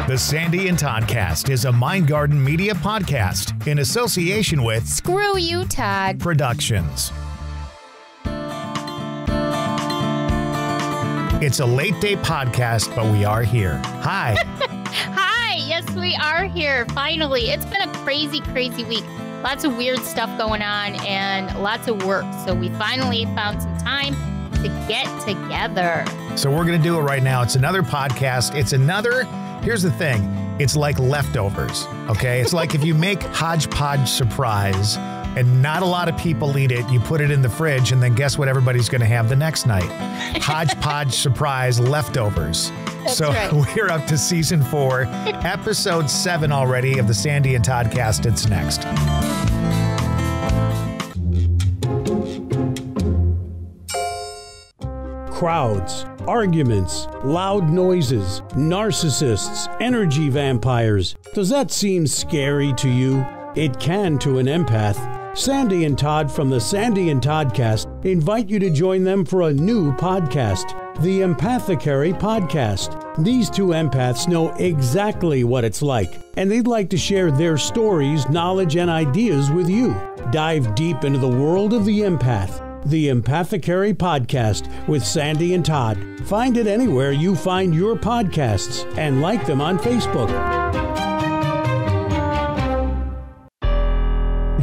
The Sandy and Toddcast is a Mind Garden media podcast in association with Screw You, Todd Productions. It's a late day podcast, but we are here. Hi. Hi. Yes, we are here. Finally. It's been a crazy, crazy week. Lots of weird stuff going on and lots of work. So we finally found some time to get together. So we're going to do it right now. It's another podcast. Here's the thing. It's like leftovers, okay? It's like if you make Hodgepodge surprise and not a lot of people eat it, you put it in the fridge, and then guess what everybody's going to have the next night? Hodgepodge surprise leftovers. That's right. We're up to season 4, episode 7 already of the Sandy and Toddcast. It's next. Crowds, arguments, loud noises, narcissists, energy vampires. Does that seem scary to you? It can to an empath. Sandy and Todd from the Sandy and Toddcast invite you to join them for a new podcast, the Empathicary Podcast. These two empaths know exactly what it's like, and they'd like to share their stories, knowledge, and ideas with you. Dive deep into the world of the empath. The Empathicary Podcast with Sandy and Todd. Find it anywhere you find your podcasts and like them on Facebook.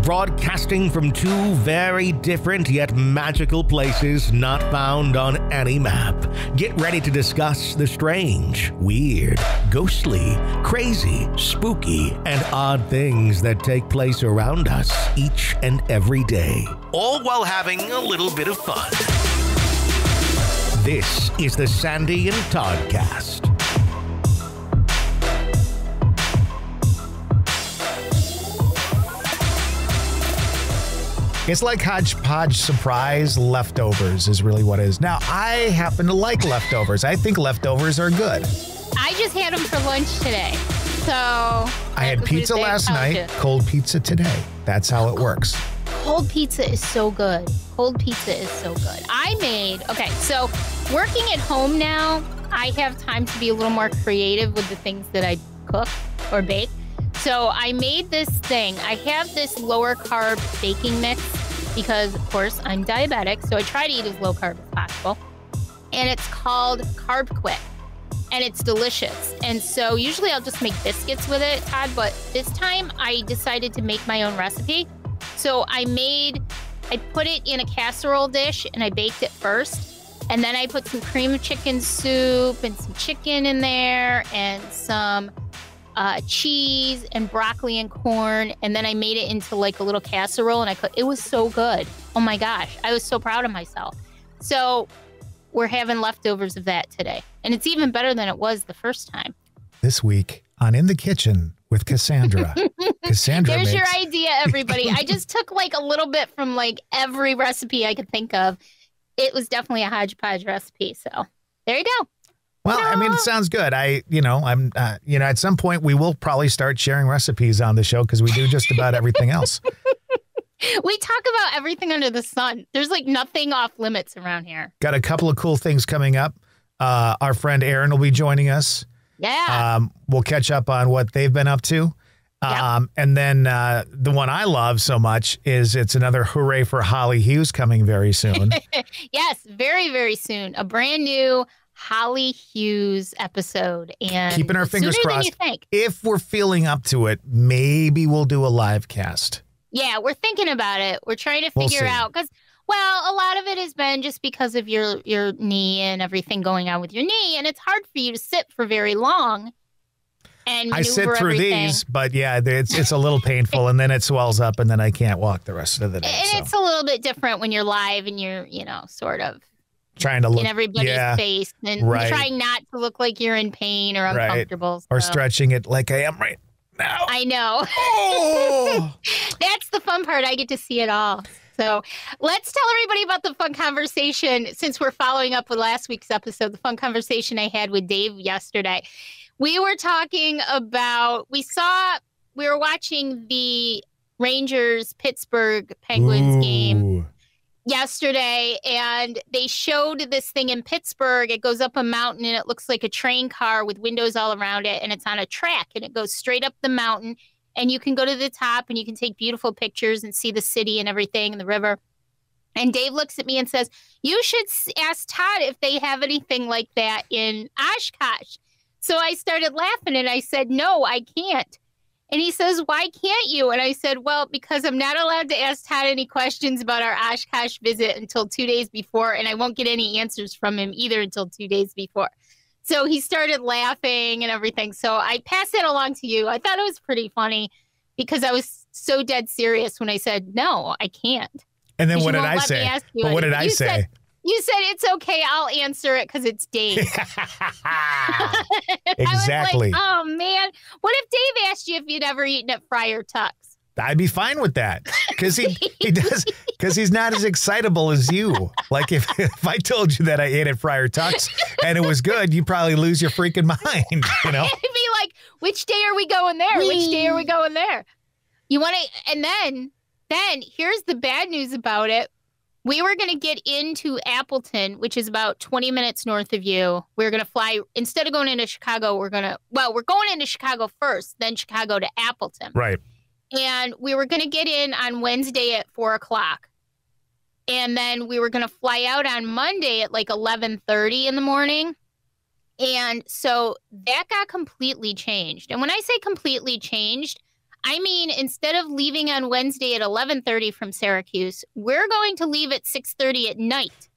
Broadcasting from two very different yet magical places not found on any map. Get ready to discuss the strange, weird, ghostly, crazy, spooky, and odd things that take place around us each and every day, all while having a little bit of fun. This is the Sandy and Toddcast. It's like Hodgepodge surprise leftovers is really what it is. Now, I happen to like leftovers. I think leftovers are good. I just had them for lunch today. So I had pizza last night, cold pizza today. That's how it works. Cold pizza is so good. Cold pizza is so good. So working at home now, I have time to be a little more creative with the things that I cook or bake. So I made this thing. I have this lower carb baking mix because, of course, I'm diabetic. So I try to eat as low carb as possible. And it's called Carb Quit. And it's delicious. And so usually I'll just make biscuits with it, Todd. But this time I decided to make my own recipe. So I put it in a casserole dish and I baked it first. And then I put some cream of chicken soup and some chicken in there and some cheese and broccoli and corn, and then I made it into like a little casserole, and it was so good. Oh my gosh, I was so proud of myself. So we're having leftovers of that today, and it's even better than it was the first time. This week on In the Kitchen with Cassandra. There's your idea, everybody. I just took like a little bit from like every recipe I could think of. It was definitely a hodgepodge recipe, so there you go. Well, I mean, it sounds good. At some point we will probably start sharing recipes on the show because we do just about everything else. We talk about everything under the sun. There's like nothing off limits around here. Got a couple of cool things coming up. Our friend Perrin will be joining us. Yeah. We'll catch up on what they've been up to. Yep. And then the one I love so much is it's another hooray for Holly Hughes coming very soon. Yes, very, very soon. A brand new Holly Hughes episode, and keeping our fingers crossed. If we're feeling up to it, maybe we'll do a live cast. Yeah, we're thinking about it. We're trying to figure out because, well, a lot of it has been just because of your knee and everything going on with your knee, and it's hard for you to sit for very long. And I sit through these, but yeah, it's a little painful, and then it swells up, and then I can't walk the rest of the day. And it's a little bit different when you're live and you're, sort of trying to look in everybody's face and trying not to look like you're in pain or uncomfortable. Or stretching it like I am right now. I know. Oh! That's the fun part. I get to see it all. So let's tell everybody about the fun conversation since we're following up with last week's episode, the fun conversation I had with Dave yesterday. We were talking about, we were watching the Rangers-Pittsburgh Penguins game. yesterday, and they showed this thing in Pittsburgh. It goes up a mountain, and it looks like a train car with windows all around it, and it's on a track, and it goes straight up the mountain, and you can go to the top, and you can take beautiful pictures and see the city and everything and the river. And Dave looks at me and says, you should ask Todd if they have anything like that in Oshkosh. So I started laughing, and I said, no, I can't. And he says, why can't you? And I said, well, because I'm not allowed to ask Todd any questions about our Oshkosh visit until 2 days before, and I won't get any answers from him either until 2 days before. So he started laughing and everything. So I passed that along to you. I thought it was pretty funny because I was so dead serious when I said, no, I can't. And then what did I say? But what did I say? You said, it's okay, I'll answer it because it's Dave. Exactly. I was like, oh, man. What if Dave asked you if you'd ever eaten at Friar Tuck's? I'd be fine with that because he does, because he's not as excitable as you. Like if I told you that I ate at Friar Tuck's and it was good, you'd probably lose your freaking mind, you know? It'd be like, which day are we going there? Which day are we going there? You want to, and then here's the bad news about it. We were going to get into Appleton, which is about 20 minutes north of you. We were going to fly, instead of going into Chicago, we're going into Chicago first, then Chicago to Appleton. Right. And we were going to get in on Wednesday at 4 o'clock. And then we were going to fly out on Monday at like 11:30 in the morning. And so that got completely changed. And when I say completely changed, I mean, instead of leaving on Wednesday at 11:30 from Syracuse, we're going to leave at 6:30 at night.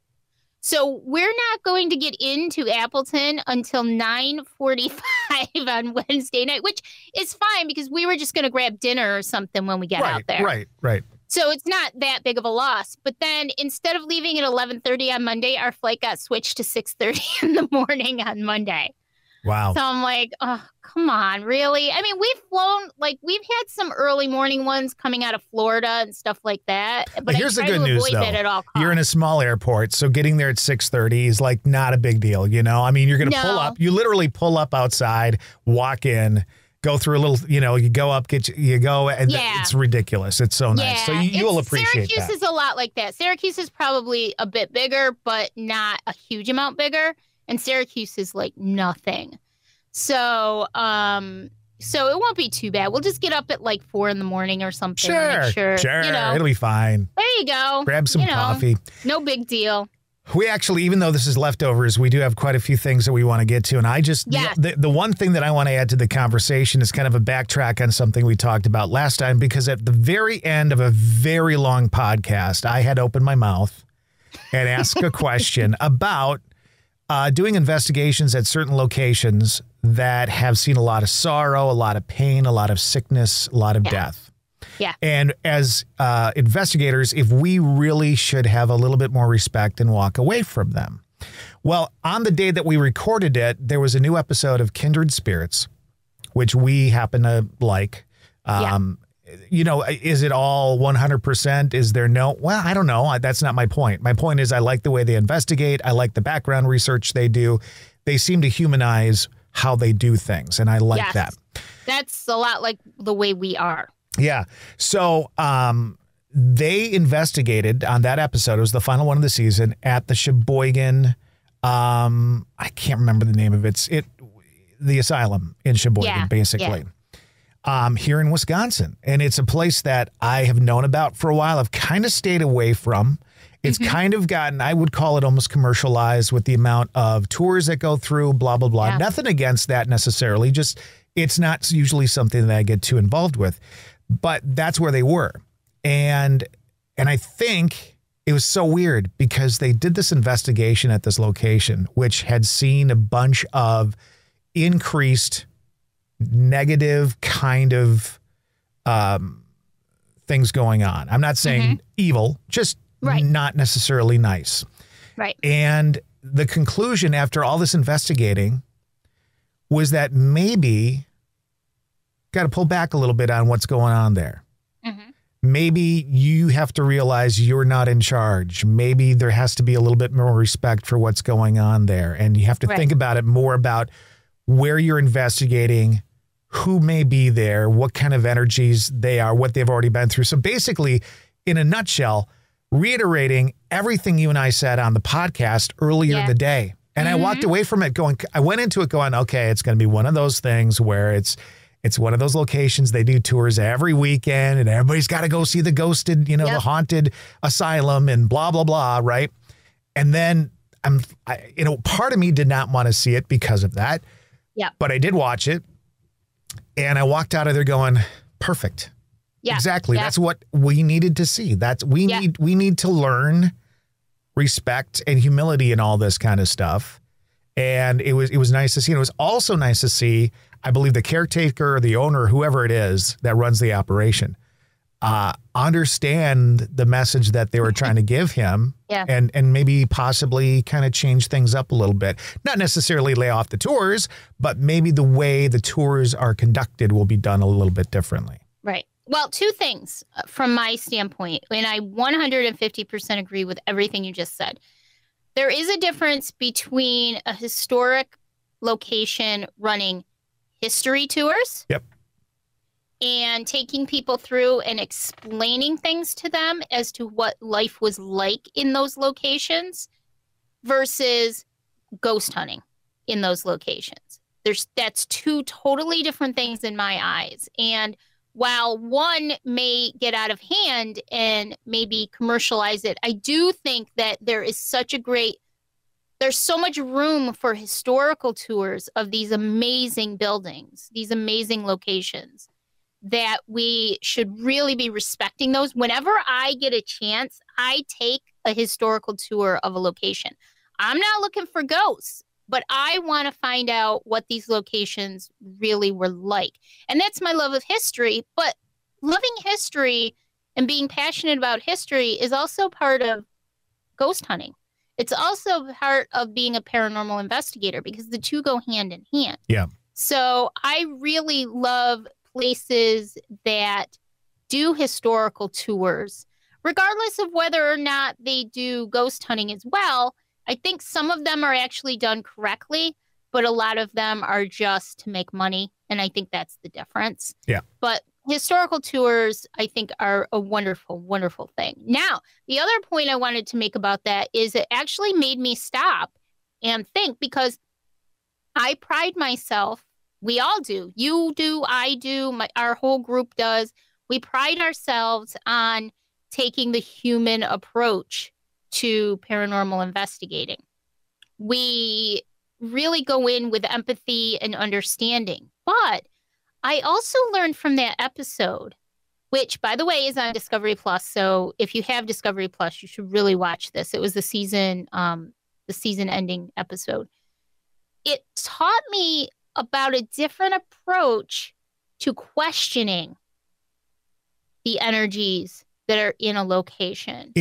So we're not going to get into Appleton until 9:45 on Wednesday night, which is fine because we were just going to grab dinner or something when we get out there. Right. So it's not that big of a loss. But then instead of leaving at 11:30 on Monday, our flight got switched to 6:30 in the morning on Monday. Wow. So I'm like, oh, come on, really? I mean, we've flown, like, we've had some early morning ones coming out of Florida and stuff like that. But here's the good news, though. At all costs. You're in a small airport, so getting there at 6:30 is, like, not a big deal, you know? I mean, you're going to pull up. You literally pull up outside, walk in, go through a little, you know, you go up, you go, and it's ridiculous. It's so nice. So you will appreciate Syracuse that. is a lot like that. Syracuse is probably a bit bigger, but not a huge amount bigger. And Syracuse is like nothing. So so it won't be too bad. We'll just get up at like 4 in the morning or something. Sure. You know, it'll be fine. There you go. Grab some coffee. No big deal. We actually, even though this is leftovers, we do have quite a few things that we want to get to. And I just, the one thing that I want to add to the conversation is kind of a backtrack on something we talked about last time, because at the very end of a very long podcast, I had opened my mouth and asked a question about doing investigations at certain locations that have seen a lot of sorrow, a lot of pain, a lot of sickness, a lot of death. Yeah. And as investigators, if we really should have a little bit more respect and walk away from them. Well, on the day that we recorded it, there was a new episode of Kindred Spirits, which we happen to like. You know, is it all 100%? Is there no? Well, I don't know. That's not my point. My point is I like the way they investigate. I like the background research they do. They seem to humanize how they do things, and I like that. That's a lot like the way we are. Yeah. So they investigated on that episode. It was the final one of the season at the Sheboygan. I can't remember the name of it. The asylum in Sheboygan, basically. Here in Wisconsin. And it's a place that I have known about for a while. I've kind of stayed away from. It's kind of gotten, I would call it almost commercialized with the amount of tours that go through, blah, blah, blah. Nothing against that necessarily. Just it's not usually something that I get too involved with. But that's where they were. And I think it was so weird because they did this investigation at this location, which had seen a bunch of increased negative kind of things going on. I'm not saying evil, just not necessarily nice. Right. And the conclusion after all this investigating was that maybe got to pull back a little bit on what's going on there. Maybe you have to realize you're not in charge. Maybe there has to be a little bit more respect for what's going on there. And you have to think about it more about where you're investigating, who may be there, what kind of energies they are, what they've already been through. So basically, in a nutshell, reiterating everything you and I said on the podcast earlier in the day. And I walked away from it I went into it going, okay, it's going to be one of those things where it's one of those locations. They do tours every weekend and everybody's got to go see the ghosted, the haunted asylum and blah, blah, blah. Right. And then part of me did not want to see it because of that. Yeah. But I did watch it and I walked out of there going, perfect. Yeah. Exactly. Yeah. That's what we needed to see. We need to learn respect and humility and all this kind of stuff. And it was nice to see. And it was also nice to see, I believe, the caretaker or the owner, whoever it is that runs the operation, understand the message that they were trying to give him and maybe possibly kind of change things up a little bit. Not necessarily lay off the tours, but maybe the way the tours are conducted will be done a little bit differently. Right. Well, two things from my standpoint, and I 150% agree with everything you just said. There is a difference between a historic location running history tours and taking people through and explaining things to them as to what life was like in those locations versus ghost hunting in those locations. That's two totally different things in my eyes. And while one may get out of hand and maybe commercialize it, I do think that there's so much room for historical tours of these amazing buildings, these amazing locations, that we should really be respecting those. Whenever I get a chance, I take a historical tour of a location. I'm not looking for ghosts, but I want to find out what these locations really were like. And that's my love of history. But loving history and being passionate about history is also part of ghost hunting. It's also part of being a paranormal investigator because the two go hand in hand. Yeah. So I really love places that do historical tours, regardless of whether or not they do ghost hunting as well. I think some of them are actually done correctly, but a lot of them are just to make money. And I think that's the difference. Yeah. But historical tours, I think, are a wonderful, wonderful thing. Now, the other point I wanted to make about that is it actually made me stop and think, because I pride myself. We all do. You do. I do. Our whole group does. We pride ourselves on taking the human approach to paranormal investigating. We really go in with empathy and understanding. But I also learned from that episode, which, by the way, is on Discovery Plus. So if you have Discovery Plus, you should really watch this. It was the season ending episode. It taught me about a different approach to questioning the energies that are in a location.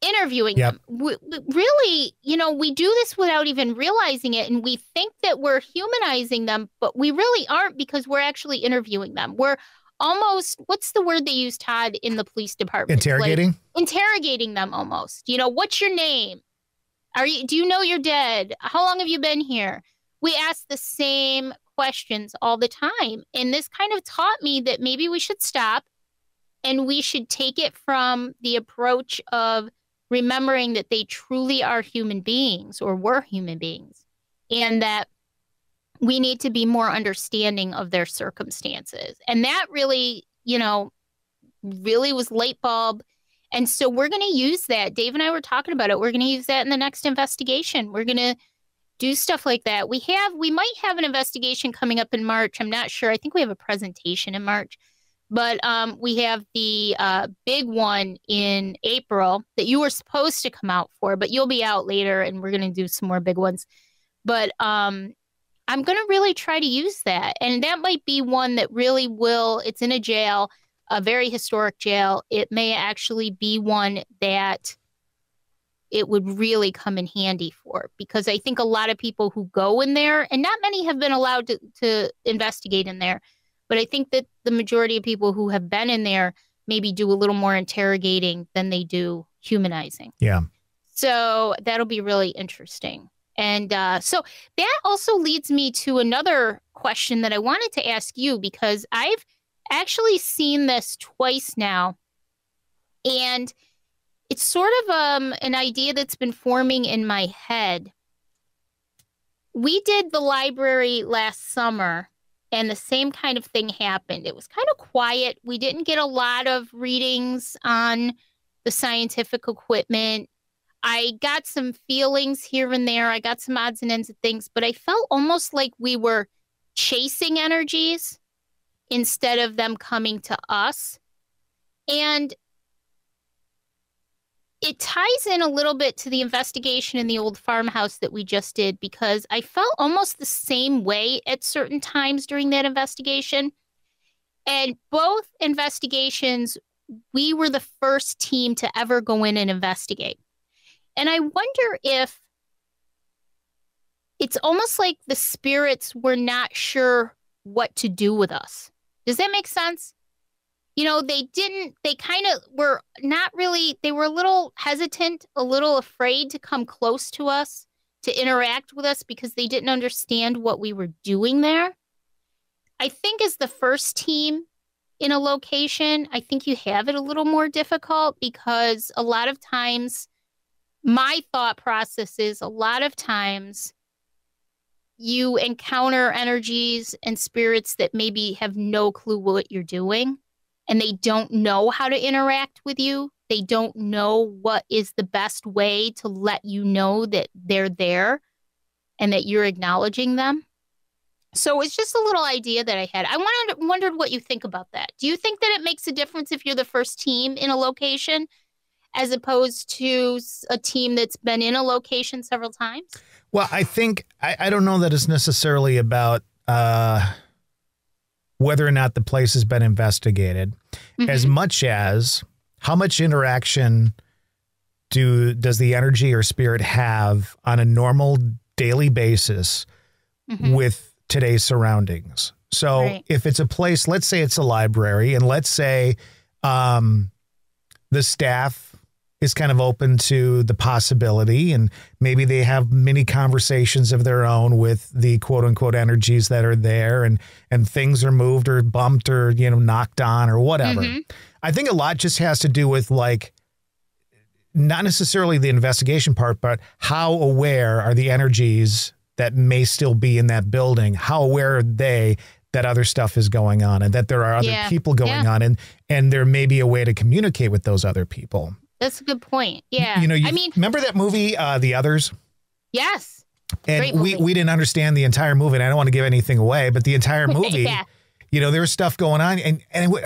Interviewing them. Really, we do this without even realizing it. And we think that we're humanizing them, but we really aren't, because we're actually interviewing them. We're almost, what's the word they use, Todd, in the police department? Interrogating? Interrogating them almost. What's your name? Do you know you're dead? How long have you been here? We ask the same questions all the time. And this kind of taught me that maybe we should stop and we should take it from the approach of remembering that they truly are human beings, or were human beings, and that we need to be more understanding of their circumstances. And that really, really was light bulb. And so we're going to use that. Dave and I were talking about it. We're going to use that in the next investigation. We're going to do stuff like that. We might have an investigation coming up in March. I'm not sure. I think we have a presentation in March. But we have the big one in April that you were supposed to come out for, but you'll be out later, and we're going to do some more big ones. But I'm going to really try to use that. And that might be one that really it's in a jail, a very historic jail. It may actually be one that it would really come in handy for, because I think a lot of people who go in there, and not many have been allowed to investigate in there, but I think that the majority of people who have been in there maybe do a little more interrogating than they do humanizing. Yeah. So that'll be really interesting. And so that also leads me to another question that I wanted to ask you, because I've actually seen this twice now. And it's sort of an idea that's been forming in my head. We did the library last summer, and the same kind of thing happened. It was kind of quiet. We didn't get a lot of readings on the scientific equipment. I got some feelings here and there. I got some odds and ends of things, but I felt almost like we were chasing energies instead of them coming to us. And it ties in a little bit to the investigation in the old farmhouse that we just did, because I felt almost the same way at certain times during that investigation. And both investigations, we were the first team to ever go in and investigate. And I wonder if it's almost like the spirits were not sure what to do with us. Does that make sense? You know, they kind of were not really, they were a little hesitant, a little afraid to come close to us, to interact with us, because they didn't understand what we were doing there. I think as the first team in a location, I think you have it a little more difficult, because a lot of times, my thought process is a lot of times you encounter energies and spirits that maybe have no clue what you're doing. And they don't know how to interact with you. They don't know what is the best way to let you know that they're there and that you're acknowledging them. So it's just a little idea that I had. I wondered what you think about that. Do you think that it makes a difference if you're the first team in a location as opposed to a team that's been in a location several times? Well, I think, I don't know that it's necessarily about whether or not the place has been investigated, as much as how much interaction does the energy or spirit have on a normal daily basis with today's surroundings. So if it's a place, let's say it's a library, and let's say the staff is kind of open to the possibility, and maybe they have many conversations of their own with the quote unquote energies that are there, and things are moved or bumped or, you know, knocked on or whatever. I think a lot just has to do with, like, not necessarily the investigation part, but how aware are the energies that may still be in that building? How aware are they that other stuff is going on and that there are other people going on, and there may be a way to communicate with those other people? That's a good point. Yeah. You know, I mean, remember that movie, The Others? Yes. And we didn't understand the entire movie, and I don't want to give anything away, but the entire movie, you know, there was stuff going on. And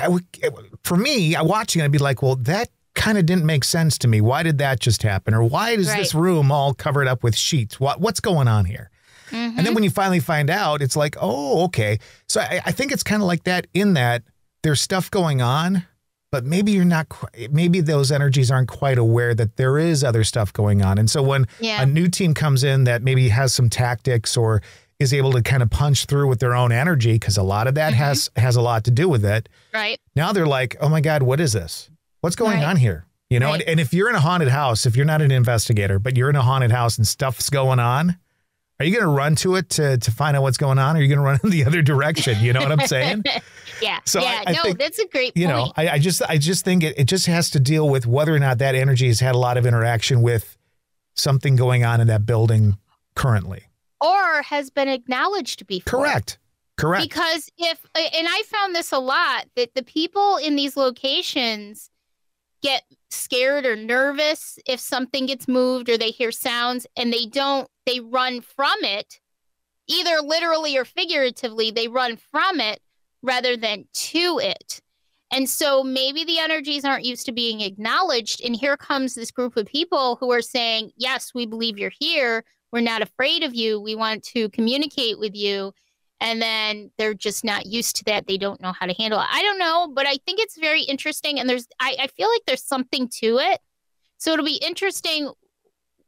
for me, watching it, I'd be like, well, that kind of didn't make sense to me. Why did that just happen? Or why is this room all covered up with sheets? What's going on here? And then when you finally find out, it's like, oh, okay. So I think it's kind of like that, in that there's stuff going on, but maybe you're not, maybe those energies aren't quite aware that there is other stuff going on. And so when a new team comes in that maybe has some tactics or is able to kind of punch through with their own energy, because a lot of that has a lot to do with it. Now they're like, oh my God, what is this? What's going on here? You know, and if you're in a haunted house, if you're not an investigator, but you're in a haunted house and stuff's going on, are you going to run to it to find out what's going on? Or are you going to run in the other direction? You know what I'm saying? So I think, that's a great point. You know, I just think it just has to deal with whether or not that energy has had a lot of interaction with something going on in that building currently. Or has been acknowledged before. Correct. Because and I found this a lot, that the people in these locations get scared or nervous if something gets moved or they hear sounds, and they run from it, either literally or figuratively. They run from it rather than to it. And so maybe the energies aren't used to being acknowledged. And here comes this group of people who are saying, yes, we believe you're here. We're not afraid of you. We want to communicate with you. And then they're just not used to that. They don't know how to handle it. I don't know, but I think it's very interesting. And I feel like there's something to it. So it'll be interesting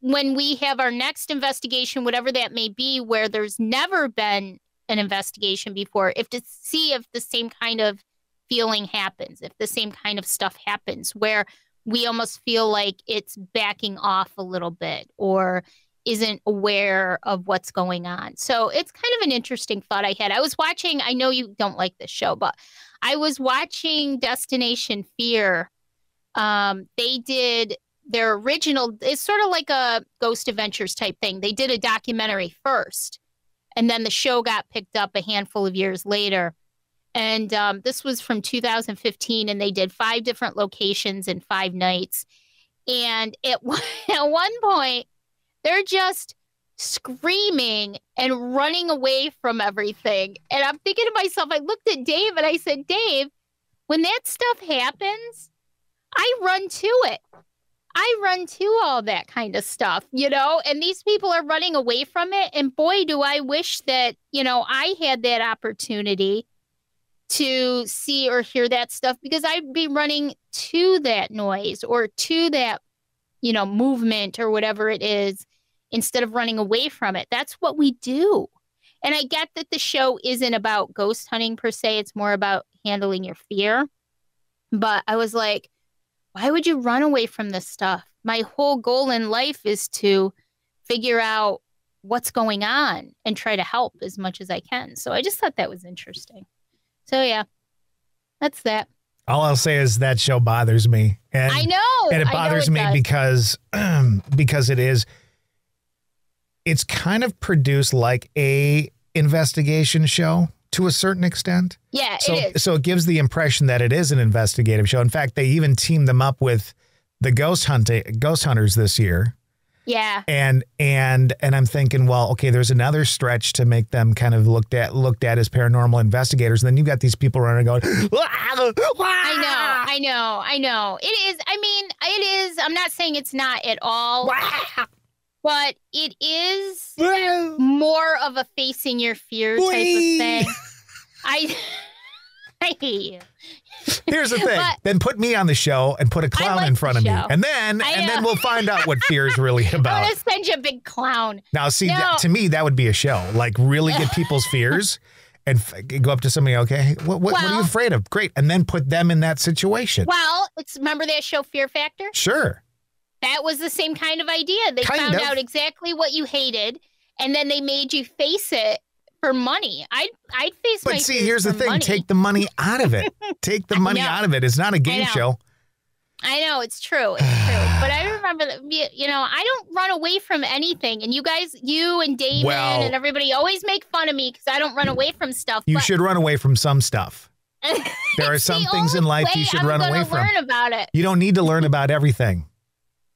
when we have our next investigation, whatever that may be, where there's never been an investigation before, to see if the same kind of feeling happens, if the same kind of stuff happens, where we almost feel like it's backing off a little bit or isn't aware of what's going on. So it's kind of an interesting thought I had. I was watching, I know you don't like this show, but I was watching Destination Fear. They did their original, it's sort of like a Ghost Adventures type thing. They did a documentary first, and then the show got picked up a handful of years later. And this was from 2015, and they did 5 different locations in 5 nights. And at one point, they're just screaming and running away from everything. And I'm thinking to myself, I looked at Dave and I said, Dave, when that stuff happens, I run to it. I run to all that kind of stuff, you know, and these people are running away from it. And boy, do I wish that, you know, I had that opportunity to see or hear that stuff, because I'd be running to that noise or to that, you know, movement or whatever it is, instead of running away from it. That's what we do. And I get that the show isn't about ghost hunting per se. It's more about handling your fear. But I was like, why would you run away from this stuff? My whole goal in life is to figure out what's going on and try to help as much as I can. So I just thought that was interesting. So yeah, that's that. All I'll say is that show bothers me. And I know. And it bothers me because it's kind of produced like a investigation show to a certain extent. Yeah, it is. So it gives the impression that it is an investigative show. In fact, they even teamed them up with the ghost hunters this year. Yeah. And I'm thinking, well, okay, there's another stretch to make them kind of looked at as paranormal investigators. And then you've got these people running going, I know. It is. I mean, it is. I'm not saying it's not at all. But it is more of a facing your fear type of thing. I hate you. Here's the thing. Then put me on the show and put a clown in front of me. And then we'll find out what fear is really about. I'm going to send you a big clown. Now, see, to me, that would be a show. Like, really get people's fears and go up to somebody, okay, what are you afraid of? Great. And then put them in that situation. Well, remember that show Fear Factor? Sure. That was the same kind of idea. They found out exactly what you hated, and then they made you face it for money. I'd face my fears. But see, here's the thing. Money. Take the money out of it. Take the money out of it. It's not a game show. I know. It's true. It's true. But I remember that, you know, I don't run away from anything. And you guys, you and Damon and everybody always make fun of me because I don't run away from stuff. You should run away from some stuff. There are some things in life you should run away from. Learn about it. You don't need to learn about everything.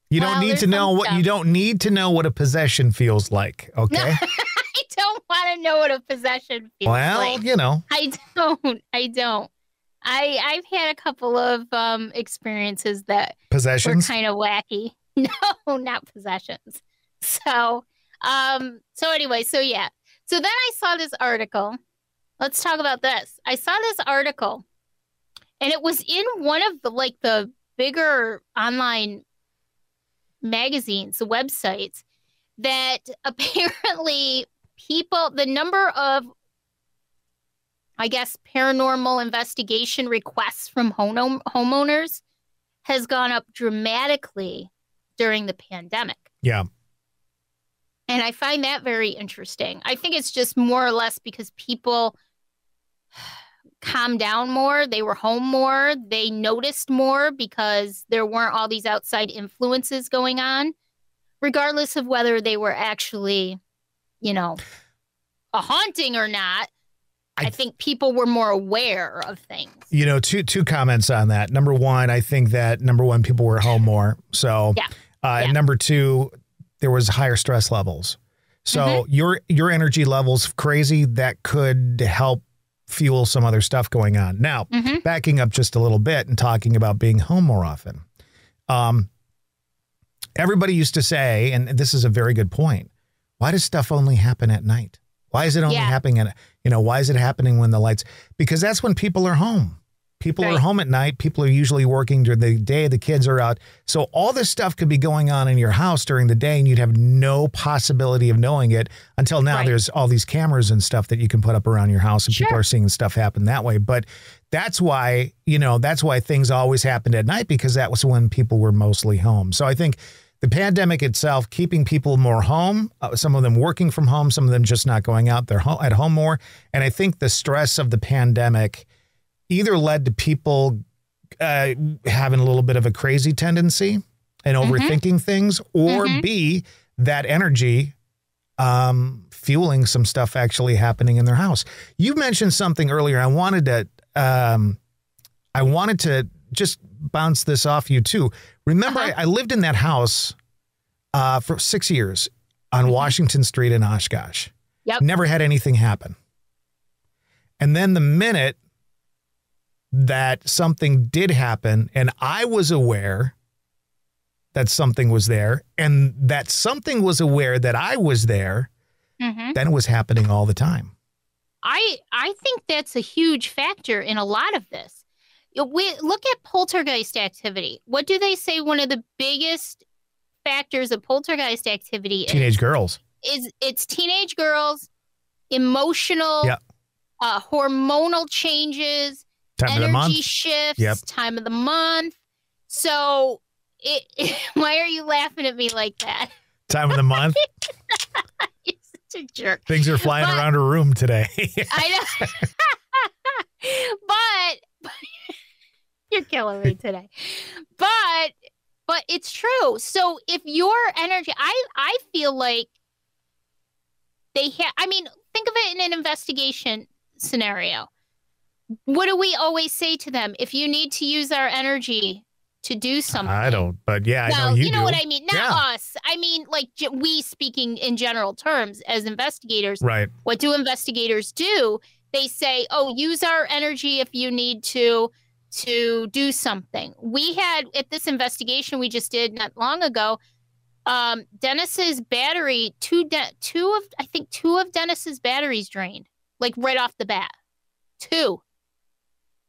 You don't need to know what you don't need to know what a possession feels like, okay? No, I don't want to know what a possession feels like. Well, you know. I don't. I've had a couple of experiences that possessions were kind of wacky. No, not possessions. So anyway, so yeah. So then I saw this article. Let's talk about this. I saw this article, and it was in one of the bigger online magazines, the websites, that apparently the number of, I guess, paranormal investigation requests from homeowners has gone up dramatically during the pandemic. Yeah. And I find that very interesting. I think it's just more or less because people calmed down more. They were home more. They noticed more because there weren't all these outside influences going on, regardless of whether they were actually, you know, a haunting or not. I think people were more aware of things. You know, two comments on that. Number one, I think that people were home more. So, and number two, there was higher stress levels. So your energy levels crazy, that could help fuel some other stuff going on. Now, backing up just a little bit and talking about being home more often. Everybody used to say, and this is a very good point, why does stuff only happen at night? Why is it only happening why is it happening when the lights? Because that's when people are home. People are home at night. People are usually working during the day. The kids are out. So all this stuff could be going on in your house during the day, and you'd have no possibility of knowing it until now. There's all these cameras and stuff that you can put up around your house, and people are seeing stuff happen that way. But that's why, that's why things always happened at night, because that was when people were mostly home. So I think the pandemic itself, keeping people more home, some of them working from home, some of them just not going out, they're at home more. And I think the stress of the pandemic either led to people having a little bit of a crazy tendency, and overthinking things, or B, that energy fueling some stuff actually happening in their house. You mentioned something earlier. I wanted to just bounce this off you too. Remember, I lived in that house for 6 years on Washington Street in Oshkosh. Yep. Never had anything happen. And then the minute that something did happen and I was aware that something was there and that something was aware that I was there, then it was happening all the time. I think that's a huge factor in a lot of this. We look at poltergeist activity. What do they say one of the biggest factors of poltergeist activity Teenage girls. It's teenage girls, emotional, hormonal changes, time of the month. Shifts, time of the month. So why are you laughing at me like that? Time of the month. You're such a jerk. Things are flying around her room today. I know. but you're killing me today. But it's true. So if your energy, I feel like think of it in an investigation scenario. What do we always say to them? If you need to use our energy to do something. I don't, but yeah, well, I know you know do. what I mean? Not us. I mean, like we speaking in general terms as investigators. Right. What do investigators do? They say, oh, use our energy if you need to do something. We had at this investigation we just did not long ago, Dennis's battery, two of Dennis's batteries drained, like right off the bat. 2.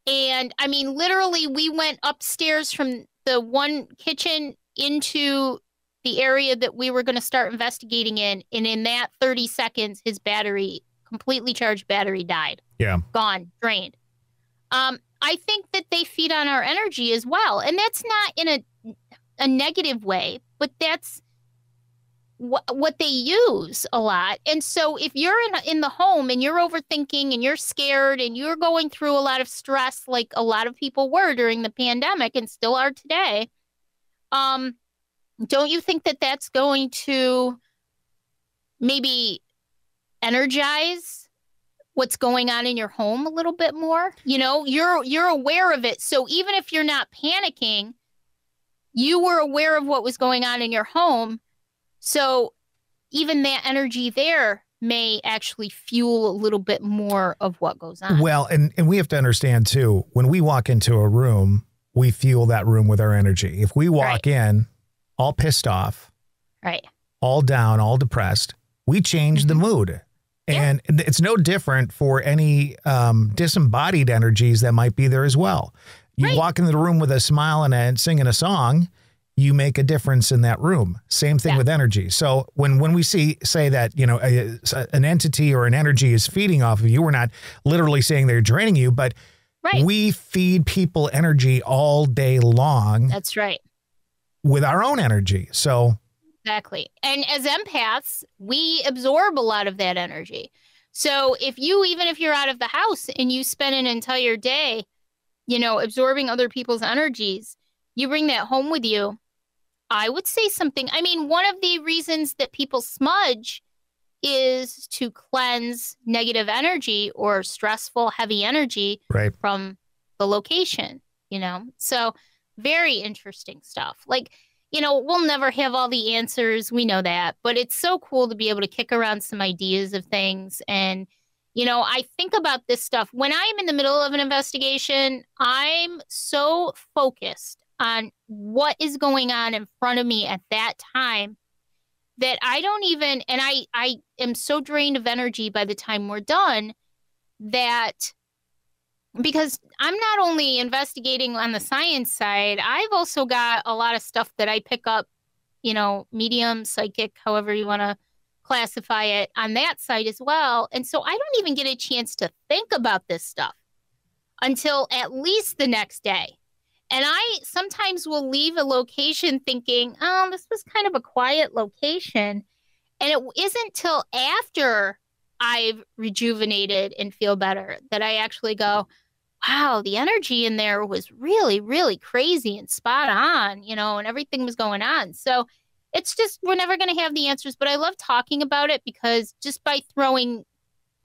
And I mean, literally, we went upstairs from the one kitchen into the area that we were going to start investigating in. And in that 30 seconds, his battery, completely charged battery, died. Yeah. Gone, drained. I think that they feed on our energy as well. And that's not in a negative way, but that's what they use a lot. And so if you're in the home and you're overthinking and you're scared and you're going through a lot of stress, like a lot of people were during the pandemic and still are today, don't you think that that's going to maybe energize what's going on in your home a little bit more? You know, you're aware of it. So even if you're not panicking, you were aware of what was going on in your home. So even that energy there may actually fuel a little bit more of what goes on. Well, and we have to understand too, when we walk into a room, we fuel that room with our energy. If we walk in all pissed off, all down, all depressed, we change the mood. And it's no different for any disembodied energies that might be there as well. You walk into the room with a smile and singing a song, you make a difference in that room. Same thing with energy. So when we say that, you know, an entity or an energy is feeding off of you, we're not literally saying they're draining you, but we feed people energy all day long. That's right. With our own energy. So exactly. And as empaths, we absorb a lot of that energy. So even if you're out of the house and you spend an entire day, you know, absorbing other people's energies, you bring that home with you. I would say something. I mean, one of the reasons that people smudge is to cleanse negative energy or stressful, heavy energy from the location, you know? So very interesting stuff. Like, you know, we'll never have all the answers. We know that, but it's so cool to be able to kick around some ideas of things. And, you know, I think about this stuff when I'm in the middle of an investigation. I'm so focused on what is going on in front of me at that time that I don't even, and I am so drained of energy by the time we're done that, because I'm not only investigating on the science side, I've also got a lot of stuff that I pick up, you know, medium, psychic, however you want to classify it, on that side as well. And so I don't even get a chance to think about this stuff until at least the next day. And I sometimes will leave a location thinking, oh, this was kind of a quiet location. And it isn't till after I've rejuvenated and feel better that I actually go, wow, the energy in there was really, really crazy and spot on, and everything was going on. So it's just, we're never going to have the answers, but I love talking about it because just by throwing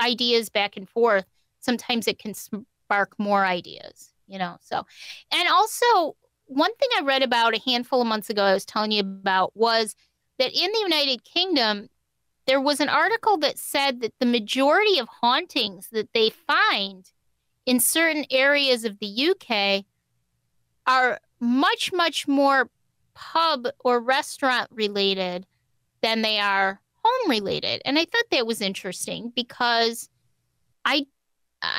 ideas back and forth, sometimes it can spark more ideas, so. And also, one thing I read about a handful of months ago I was telling you about was that in the United Kingdom, there was an article that said that the majority of hauntings that they find in certain areas of the UK are much, much more pub or restaurant related than they are home related. And I thought that was interesting because I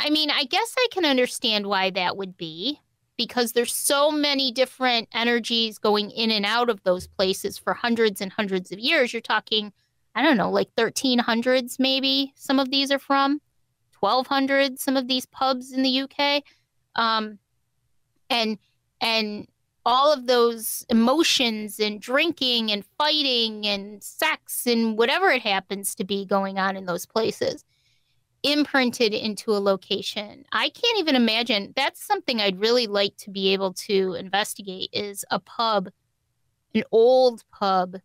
mean, I guess I can understand why that would be, because there's so many different energies going in and out of those places for hundreds and hundreds of years. You're talking, I don't know, like 1300s maybe some of these are from, 1200s some of these pubs in the UK. And all of those emotions and drinking and fighting and sex and whatever it happens to be going on in those places imprinted into a location. I can't even imagine. That's something I'd really like to be able to investigate, is a pub, an old pub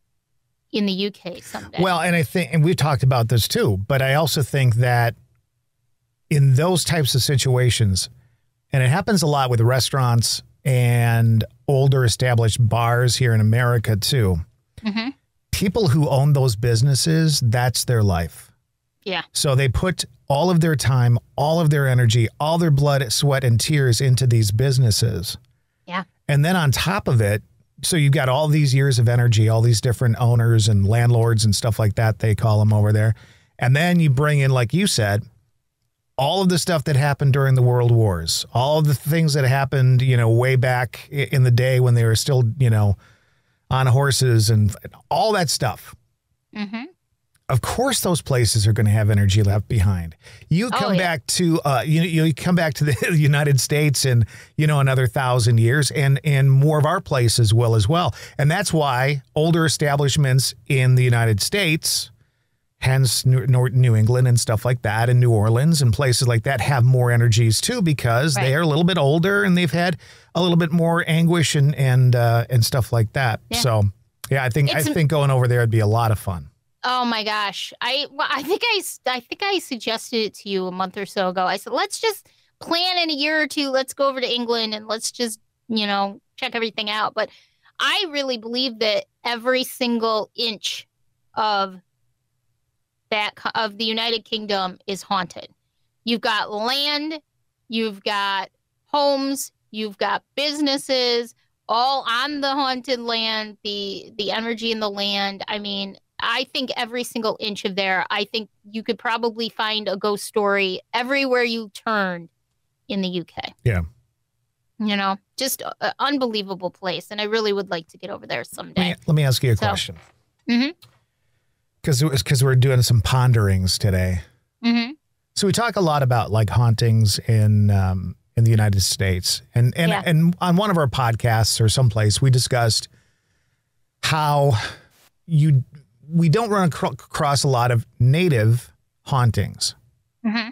in the UK someday. Well, and I think, and we've talked about this too, but I also think that in those types of situations, and it happens a lot with restaurants and older established bars here in America too, people who own those businesses, that's their life. Yeah. So they put all of their time, all of their energy, all their blood, sweat, and tears into these businesses. Yeah. And then on top of it, so you've got all these years of energy, all these different owners and landlords and stuff like that, they call them over there. And then you bring in, like you said, all of the stuff that happened during the World Wars, all of the things that happened, way back in the day when they were still, on horses and all that stuff. Mm-hmm. Of course, those places are going to have energy left behind. You come back to, you come back to the United States in, another 1,000 years, and more of our places will as well. And that's why older establishments in the United States, hence New England and stuff like that, and New Orleans and places like that, have more energies too, because they are a little bit older and they've had a little bit more anguish and stuff like that. Yeah. So, yeah, I think going over there would be a lot of fun. Oh my gosh. I think I suggested it to you a month or so ago. I said, let's just plan in a year or two. Let's go over to England and let's just, check everything out. But I really believe that every single inch of the United Kingdom is haunted. You've got land, you've got homes, you've got businesses all on the haunted land, the energy in the land. I mean, I think every single inch of there, I think you could probably find a ghost story everywhere you turn in the UK. Yeah. Just an unbelievable place. And I really would like to get over there someday. Let me ask you a question. Mm-hmm. Because we're doing some ponderings today. Mm-hmm. So we talk a lot about like hauntings in the United States. And on one of our podcasts or someplace, we discussed how we don't run across a lot of native hauntings. Mm-hmm.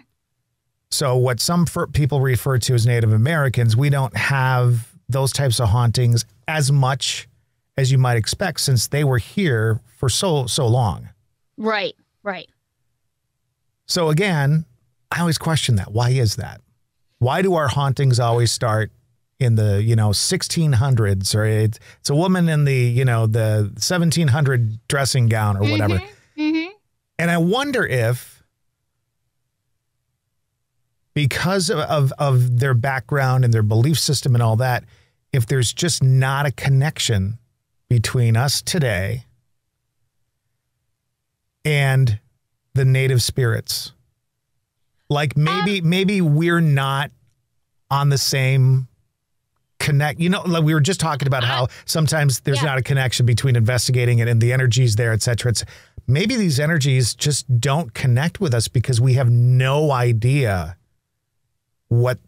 So what some people refer to as Native Americans, we don't have those types of hauntings as much as you might expect, since they were here for so long. Right. So again, I always question that. Why is that? Why do our hauntings always start in the, 1600s, or it's a woman in the, the 1700 dressing gown or whatever. Mm-hmm. And I wonder if, because of their background and their belief system and all that, if there's just not a connection between us today and the native spirits. Like maybe we're not on the same connect. Like we were just talking about how sometimes there's not a connection between investigating it and the energies there, et cetera. Maybe these energies just don't connect with us because we have no idea what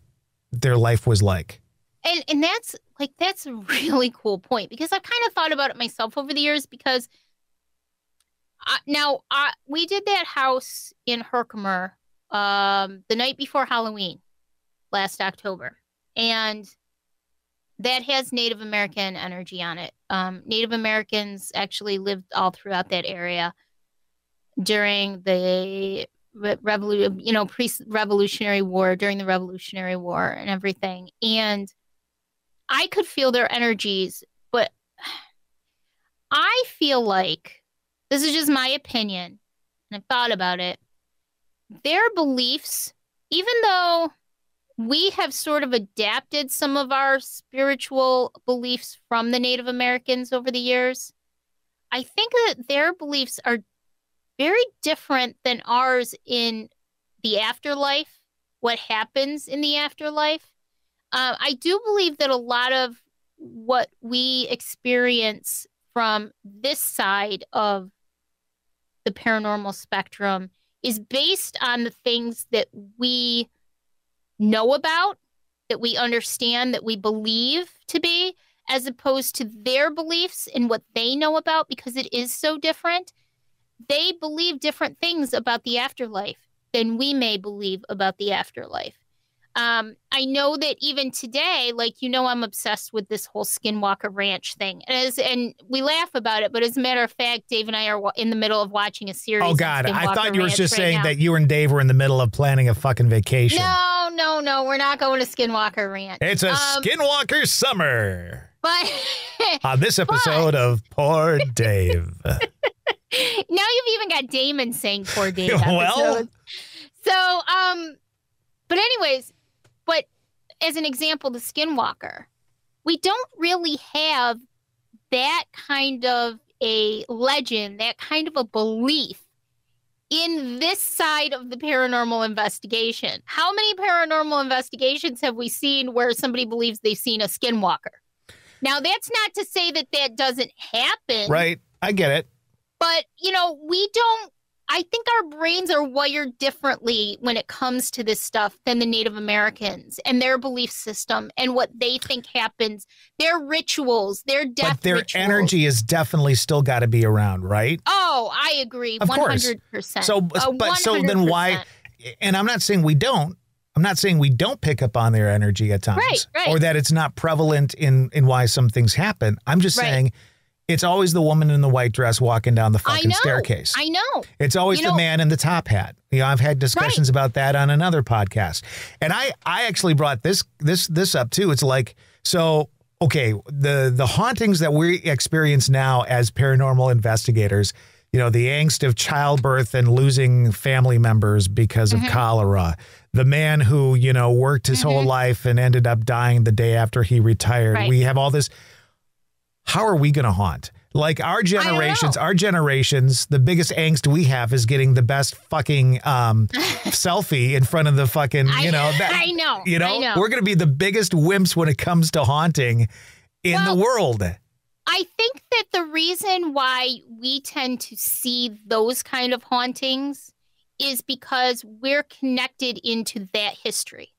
their life was like. And that's a really cool point, because I've kind of thought about it myself over the years, because we did that house in Herkimer the night before Halloween. last October. And that has Native American energy on it. Native Americans actually lived all throughout that area during the pre-Revolutionary War, during the Revolutionary War and everything. And I could feel their energies, but I feel like, this is just my opinion, and I've thought about it, their beliefs, even though we have sort of adapted some of our spiritual beliefs from the Native Americans over the years, I think that their beliefs are very different than ours in the afterlife, what happens in the afterlife. I do believe that a lot of what we experience from this side of the paranormal spectrum is based on the things that we know about, that we understand, that we believe to be, as opposed to their beliefs and what they know about, because it is so different. They believe different things about the afterlife than we may believe about the afterlife. I know that even today, I'm obsessed with this whole Skinwalker Ranch thing. And we laugh about it, but as a matter of fact, Dave and I are in the middle of watching a series. Oh, God. I thought you were just saying now. that you and Dave were in the middle of planning a fucking vacation. No. We're not going to Skinwalker Ranch. It's a Skinwalker summer. But on this episode of Poor Dave. Now you've even got Damon saying poor Dave. Well. So, but anyways, but as an example, the Skinwalker, we don't really have that kind of a legend, that kind of a belief in this side of the paranormal investigation. How many paranormal investigations have we seen where somebody believes they've seen a Skinwalker? Now, that's not to say that that doesn't happen. Right. I get it. But, I think our brains are wired differently when it comes to this stuff than the Native Americans and their belief system and what they think happens, their rituals, their death But their rituals. energy is definitely still got to be around, right? Oh, I agree. Of 100%. Course. So then why, and I'm not saying we don't. I'm not saying we don't pick up on their energy at times. Right. Or that it's not prevalent in why some things happen. I'm just saying it's always the woman in the white dress walking down the fucking staircase. I know. It's always the man in the top hat. I've had discussions about that on another podcast. And I actually brought this up too. It's like, so, okay, the hauntings that we experience now as paranormal investigators, the angst of childbirth and losing family members because of cholera, the man who, worked his whole life and ended up dying the day after he retired. Right. We have all this. How are we going to haunt? Like our generations, the biggest angst we have is getting the best fucking selfie in front of the fucking, I know. We're going to be the biggest wimps when it comes to haunting in the world. I think that the reason why we tend to see those kind of hauntings is because we're connected into that history.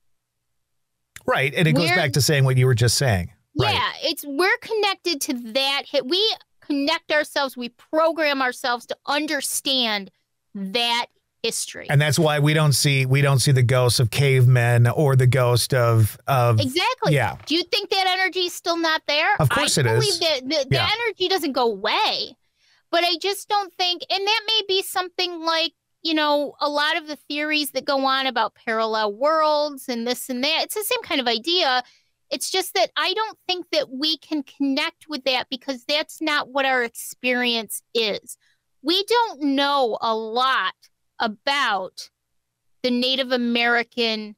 Right. And it goes back to saying what you were just saying. Right. Yeah, we're connected to that. We connect ourselves. We program ourselves to understand that history. And that's why we don't see the ghosts of cavemen or the ghost of exactly. Yeah. Do you think that energy is still not there? Of course it is. I believe that the energy doesn't go away. But I just don't think, and that may be something like, a lot of the theories that go on about parallel worlds and this and that. It's the same kind of idea. It's just that I don't think that we can connect with that because that's not what our experience is. We don't know a lot about the Native American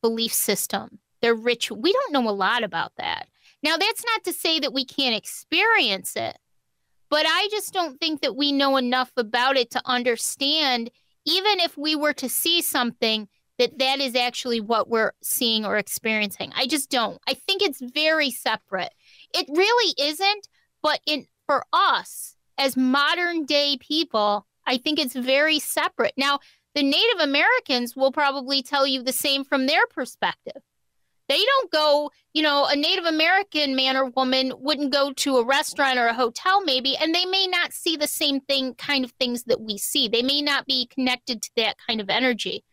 belief system, their ritual. We don't know a lot about that. Now, that's not to say that we can't experience it, but I just don't think that we know enough about it to understand, even if we were to see something, that is actually what we're seeing or experiencing. I just don't. I think it's very separate. It really isn't, but for us as modern day people, I think it's very separate. Now, the Native Americans will probably tell you the same from their perspective. They don't go, a Native American man or woman wouldn't go to a restaurant or a hotel maybe, and they may not see the same kind of things that we see. They may not be connected to that kind of energy,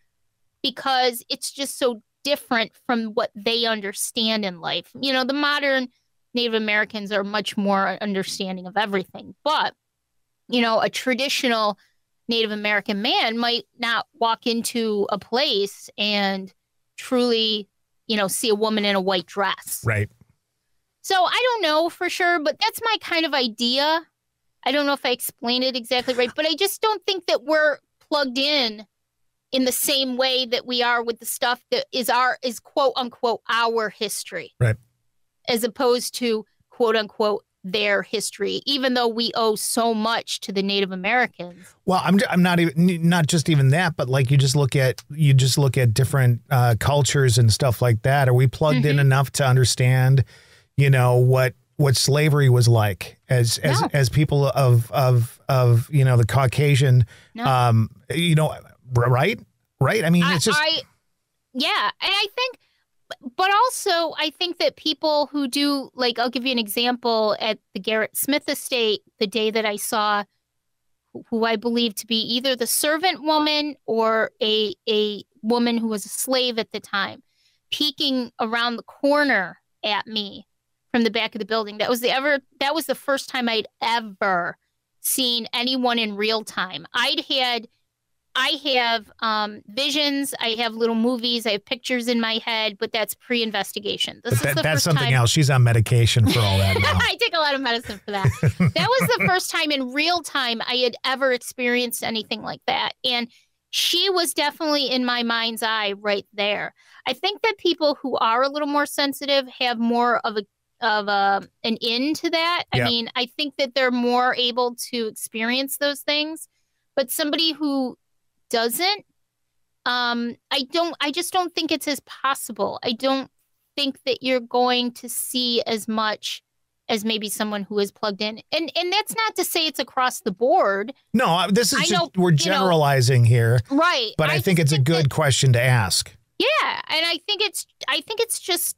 because it's just so different from what they understand in life. You know, the modern Native Americans are much more understanding of everything. But, you know, a traditional Native American man might not walk into a place and truly, you know, see a woman in a white dress. Right. So I don't know for sure, but that's my kind of idea. I don't know if I explained it exactly right, but I just don't think that we're plugged in the same way that we are with the stuff that is quote unquote our history. Right. As opposed to quote unquote their history, even though we owe so much to the Native Americans. Well, I'm not just even that, but like you just look at different cultures and stuff like that. Are we plugged in enough to understand, you know, what slavery was like as people of you know, the Caucasian, you know, right? I mean, it's just yeah, and I think. But also, I think that people who do, like, I'll give you an example at the Garrett Smith estate, the day that I saw who I believe to be either the servant woman or a woman who was a slave at the time, peeking around the corner at me from the back of the building. That was the first time I'd ever seen anyone in real time. I have visions, I have little movies, I have pictures in my head, but that's pre-investigation. That's something else. She's on medication for all that now. I take a lot of medicine for that. That was the first time in real time I had ever experienced anything like that. And she was definitely in my mind's eye right there. I think that people who are a little more sensitive have more of an in to that. Yeah. I mean, I think that they're more able to experience those things, but somebody who doesn't, I just don't think it's as possible. I don't think that you're going to see as much as maybe someone who is plugged in. And that's not to say it's across the board. No, this is we're generalizing here. Right. But I think it's a good question to ask. Yeah. And I think it's just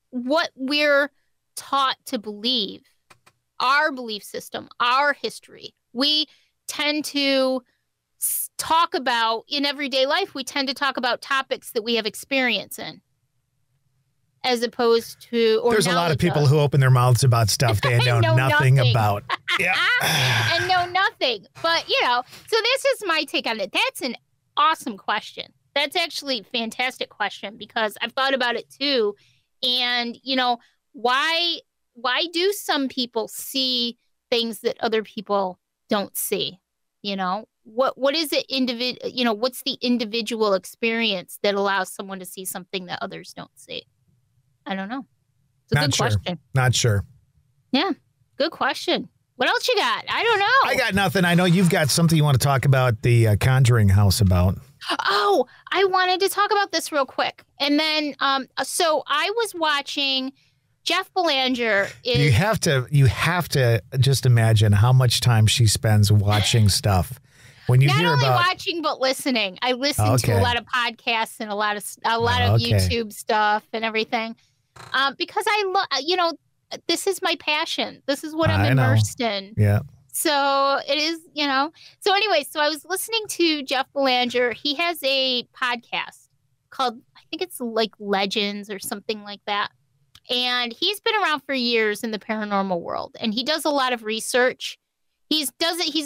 what we're taught to believe. Our belief system, our history. We tend to talk about, in everyday life, we tend to talk about topics that we have experience in, as opposed to, or there's a lot of people who open their mouths about stuff they know nothing about. Yeah. And know nothing. But, you know, so this is my take on it. That's an awesome question. That's actually a fantastic question, because I've thought about it too. And, you know, why do some people see things that other people don't see? You know, what is it you know, what's the individual experience that allows someone to see something that others don't see? I don't know. It's a good question. Not sure. Yeah. Good question. What else you got? I don't know. I got nothing. I know you've got something you want to talk about the Conjuring house about. Oh, I wanted to talk about this real quick. And then, so I was watching Jeff Belanger. You have to just imagine how much time she spends watching stuff. When you Not hear only about watching, but listening. I listen to a lot of podcasts and a lot of YouTube stuff and everything, because I love. You know, this is my passion. This is what I'm immersed in. Yeah. So it is. You know. So anyway, so I was listening to Jeff Belanger. He has a podcast called, I think it's like Legends or something like that, and he's been around for years in the paranormal world, and he does a lot of research. He's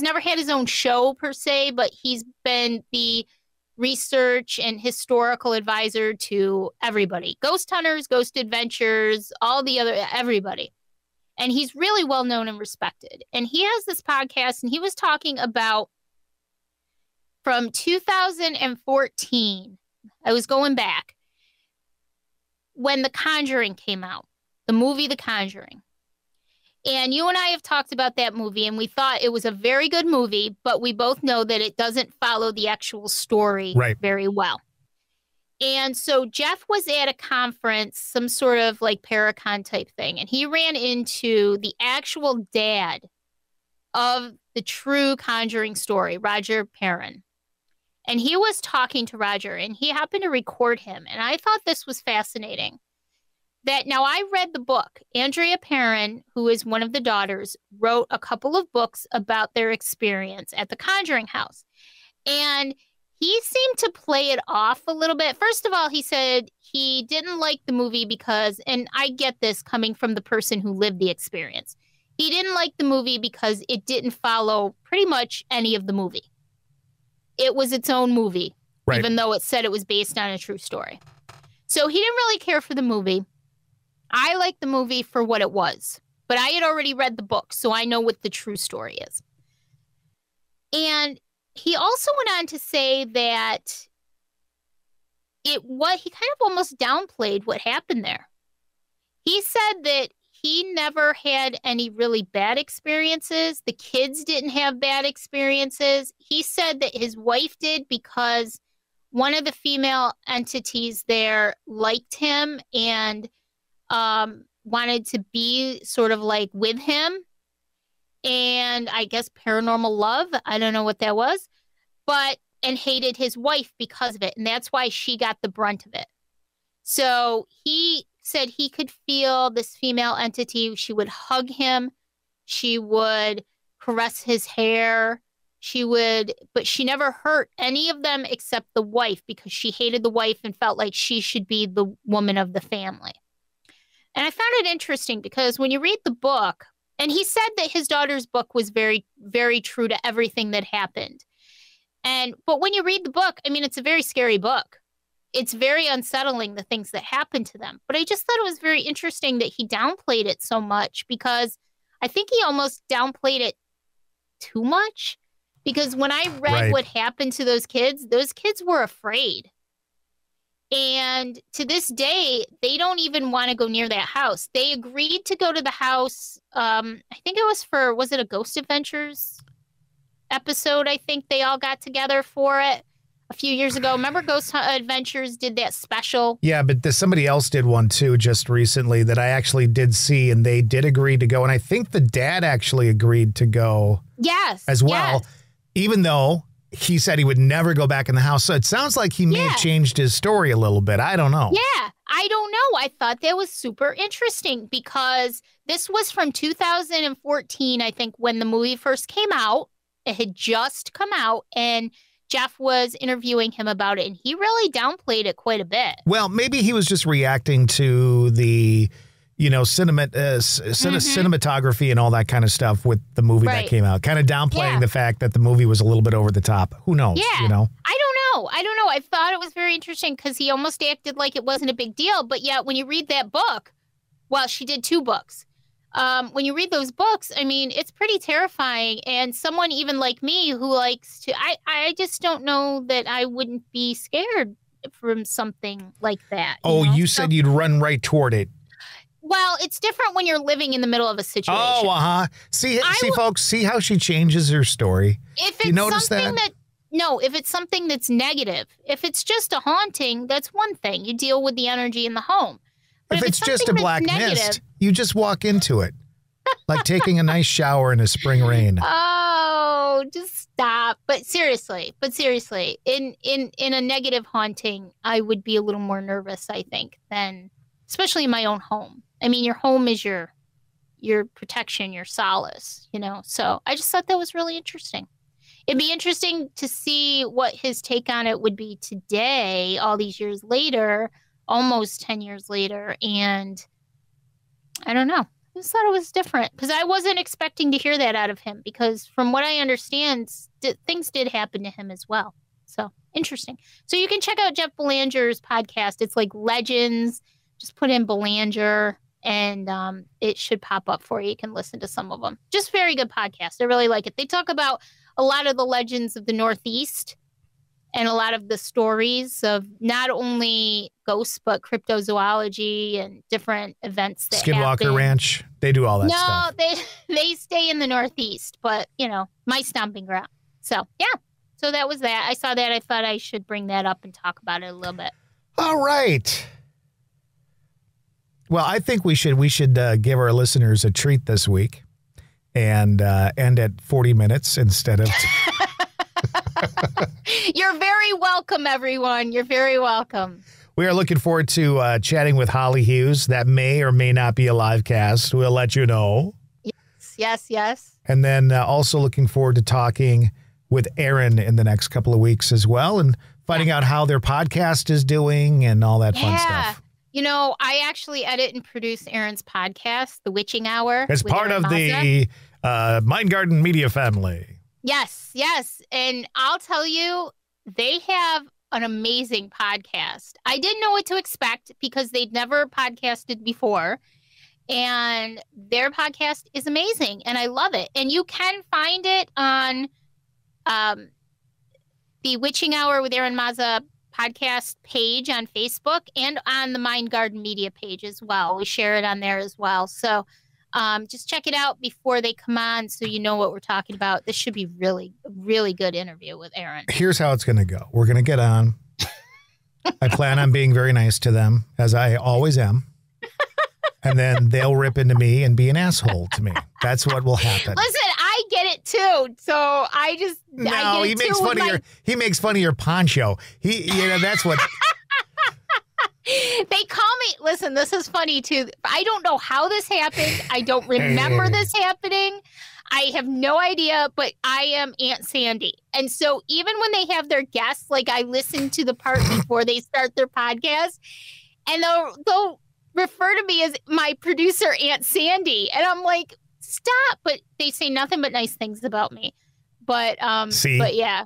never had his own show per se, but he's been the research and historical advisor to everybody. Ghost hunters, ghost adventures, everybody. And he's really well known and respected. And he has this podcast, and he was talking about from 2014. I was going back when The Conjuring came out, the movie The Conjuring. And you and I have talked about that movie, and we thought it was a very good movie, but we both know that it doesn't follow the actual story very well. And so Jeff was at a conference, some sort of like Paracon type thing, and he ran into the actual dad of the true Conjuring story, Roger Perrin. And he was talking to Roger, and he happened to record him. And I thought this was fascinating. Now, I read the book. Andrea Perrin, who is one of the daughters, wrote a couple of books about their experience at the Conjuring house. And he seemed to play it off a little bit. First of all, he said he didn't like the movie because, and I get this coming from the person who lived the experience, he didn't like the movie because it didn't follow pretty much any of the movie. It was its own movie, right, even though it said it was based on a true story. So he didn't really care for the movie. I liked the movie for what it was, but I had already read the book, so I know what the true story is. And he also went on to say that he kind of almost downplayed what happened there. He said that he never had any really bad experiences. The kids didn't have bad experiences. He said that his wife did because one of the female entities there liked him and wanted to be sort of like with him. And I guess paranormal love. I don't know what that was. And hated his wife because of it. And that's why she got the brunt of it. So he said he could feel this female entity. She would hug him. She would caress his hair. But she never hurt any of them except the wife because she hated the wife and felt like she should be the woman of the family. And I found it interesting because when you read the book, and he said that his daughter's book was very, very true to everything that happened. But when you read the book, I mean, it's a very scary book. It's very unsettling, the things that happen to them. But I just thought it was very interesting that he downplayed it so much because I think he almost downplayed it too much. Because when I read what happened to those kids were afraid. And to this day, they don't even want to go near that house. They agreed to go to the house. I think it was it a Ghost Adventures episode? I think they all got together for it a few years ago. Remember Ghost Adventures did that special? Yeah, but somebody else did one too just recently that I actually did see, and they did agree to go. And I think the dad actually agreed to go as well, even though he said he would never go back in the house. So it sounds like he may have changed his story a little bit. I don't know. Yeah, I don't know. I thought that was super interesting because this was from 2014, I think, when the movie first came out. It had just come out, and Jeff was interviewing him about it, and he really downplayed it quite a bit. Well, maybe he was just reacting to the, cinematography and all that kind of stuff with the movie that came out, kind of downplaying the fact that the movie was a little bit over the top. Who knows? Yeah. I don't know. I thought it was very interesting because he almost acted like it wasn't a big deal. But yet when you read that book, well, she did 2 books. When you read those books, I mean, it's pretty terrifying. And someone even like me who likes to, I just don't know that I wouldn't be scared from something like that. You said you'd run right toward it. Well, it's different when you're living in the middle of a situation. Oh, See, folks, see how she changes her story? If it's if it's something that's negative, if it's just a haunting, that's one thing. You deal with the energy in the home. But if it's just a black mist, you just walk into it. Like taking a nice shower in a spring rain. Oh, just stop. But seriously, in a negative haunting, I would be a little more nervous, I think, than especially in my own home. I mean, your home is your protection, your solace, So I just thought that was really interesting. It'd be interesting to see what his take on it would be today, all these years later, almost 10 years later. And I don't know. I just thought it was different because I wasn't expecting to hear that out of him because from what I understand, things did happen to him as well. So interesting. So you can check out Jeff Belanger's podcast. It's like Legends. Just put in Belanger and it should pop up for you. You can listen to some of them. Just very good podcast. I really like it. They talk about a lot of the legends of the Northeast and a lot of the stories of not only ghosts, but cryptozoology and different events that happen. Skinwalker Ranch. They do all that stuff. No, they stay in the Northeast, but, my stomping ground. So, yeah. So that was that. I saw that. I thought I should bring that up and talk about it a little bit. All right. Well, I think we should give our listeners a treat this week and end at 40 minutes instead of... You're very welcome, everyone. You're very welcome. We are looking forward to chatting with Holly Hughes. That may or may not be a live cast. We'll let you know. Yes. And then also looking forward to talking with Aaron in the next couple of weeks as well, and finding out how their podcast is doing and all that fun stuff. You know, I actually edit and produce Aaron's podcast, The Witching Hour. As part of the Mind Garden Media family. Yes. And I'll tell you, they have an amazing podcast. I didn't know what to expect because they'd never podcasted before. And their podcast is amazing. And I love it. And you can find it on the Witching Hour with Aaron Mazza podcast page on Facebook and on the Mind Garden Media page as well. We share it on there as well. So just check it out before they come on so you know what we're talking about. This should be really, really good interview with Aaron. Here's how it's going to go. We're going to get on. I plan on being very nice to them, as I always am. And then they'll rip into me and be an asshole to me. That's what will happen. Listen, I get it too. So I just he makes fun of your poncho. That's what they call me. Listen, this is funny too. I don't know how this happened. I don't remember this happening. I have no idea, but I am Aunt Sandy. And so even when they have their guests, like I listen to the part before they start their podcast, and they'll refer to me as my producer, Aunt Sandy. And I'm like, stop. But they say nothing but nice things about me. But, See? But yeah.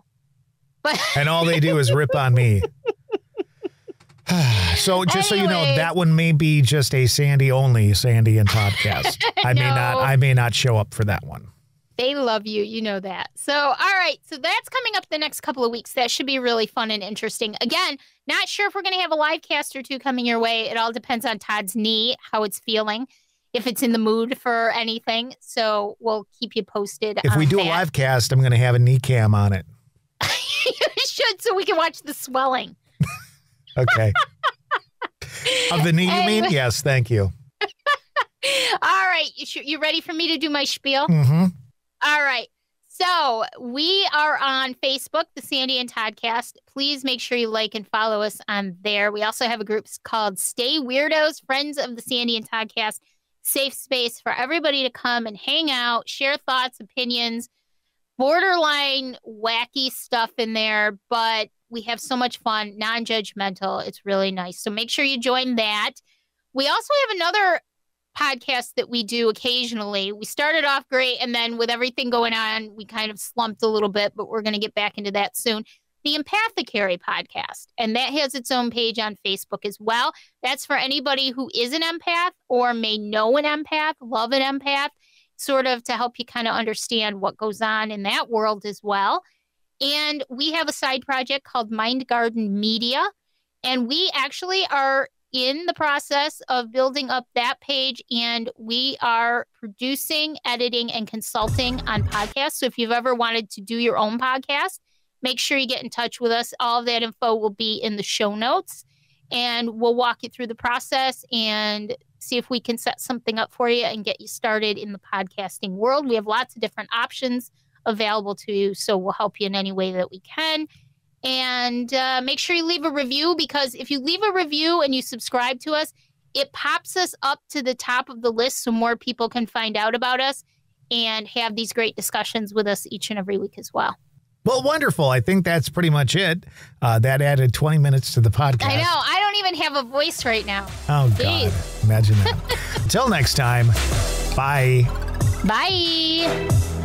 And all they do is rip on me. So just so you know, that one may be just a Sandy and Toddcast. I may not show up for that one. They love you. You know that. So, all right. So that's coming up the next couple of weeks. That should be really fun and interesting. Again, not sure if we're going to have a live cast or two coming your way. It all depends on Todd's knee, how it's feeling, if it's in the mood for anything. So we'll keep you posted. If we do a live cast, I'm going to have a knee cam on it. You should, so we can watch the swelling. Okay. Of the knee, you mean? Yes, thank you. All right. You ready for me to do my spiel? Mm-hmm. All right. So we are on Facebook, the Sandy and Toddcast. Please make sure you like and follow us on there. We also have a group called Stay Weirdos, Friends of the Sandy and Toddcast. Safe space for everybody to come and hang out, share thoughts, opinions, borderline wacky stuff in there. But we have so much fun, non-judgmental. It's really nice. So make sure you join that. We also have another podcast that we do occasionally. We started off great, and then with everything going on, we kind of slumped a little bit, but we're going to get back into that soon. The Empathicary Podcast, and that has its own page on Facebook as well. That's for anybody who is an empath or may know an empath, love an empath, sort of to help you kind of understand what goes on in that world as well. And we have a side project called Mind Garden Media, and we actually are in the process of building up that page, and we are producing, editing, and consulting on podcasts. So if you've ever wanted to do your own podcast, make sure you get in touch with us. All of that info will be in the show notes, and we'll walk you through the process and see if we can set something up for you and get you started in the podcasting world. We have lots of different options available to you, so we'll help you in any way that we can. And make sure you leave a review, because if you leave a review and you subscribe to us, it pops us up to the top of the list so more people can find out about us and have these great discussions with us each and every week as well. Well, wonderful. I think that's pretty much it. That added 20 minutes to the podcast. I know. I don't even have a voice right now. Oh, Jeez. God. Imagine that. Until next time, bye. Bye.